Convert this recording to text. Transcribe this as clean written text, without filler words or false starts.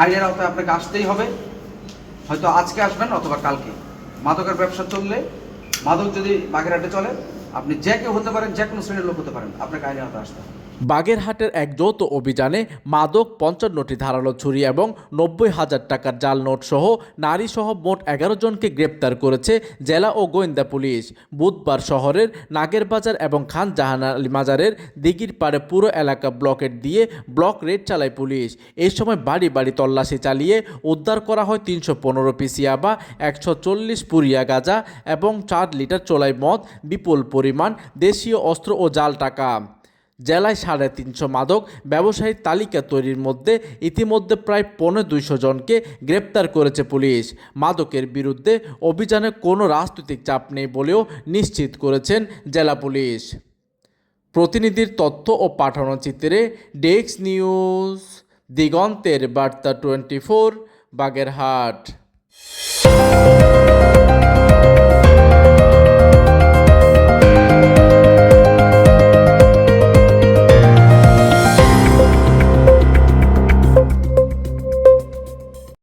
আইনের আওতায় আপনাকে আসতেই হবে। হয়তো আজকে আসবেন অথবা কালকে। মাদকের ব্যবসা চললে, মাদক যদি বাগেরহাটে চলে, আপনি যে কেউ হতে পারেন, যে কোনো শ্রেণীর লোক হতে পারেন, আপনাকে আইনের আওতায় আসতে হবে। বাগেরহাটের এক যৌথ অভিযানে মাদক ৫৫টি ধারালো ছুরি এবং ৯০,০০০ টাকার জাল নোট সহ নারী সহ মোট ১১ জনকে গ্রেপ্তার করেছে জেলা ও গোয়েন্দা পুলিশ। বুধবার শহরের নাগেরবাজার এবং খান জাহান আলী মাজারের দিঘির পাড়ে পুরো এলাকা ব্লকেট দিয়ে ব্লক রেড চালায় পুলিশ। এই সময় বাড়ি বাড়ি তল্লাশি চালিয়ে উদ্ধার করা হয় ৩১৫ পিস ইয়াবা, ১৪০ পুরিয়া গাঁজা এবং ৪ লিটার চোলাই মদ, বিপুল পরিমাণ দেশীয় অস্ত্র ও জাল টাকা। জেলায় ৩৫০ মাদক ব্যবসায়ীর তালিকা তৈরির মধ্যে ইতিমধ্যে প্রায় ২৫০ জনকে গ্রেপ্তার করেছে পুলিশ। মাদকের বিরুদ্ধে অভিযানে কোনো রাজনৈতিক চাপ নেই বলেও নিশ্চিত করেছেন জেলা পুলিশ। প্রতিনিধির তথ্য ও পাঠানো চিত্রে ডেস্ক নিউজ, দিগন্তের বার্তা 24, বাগেরহাট।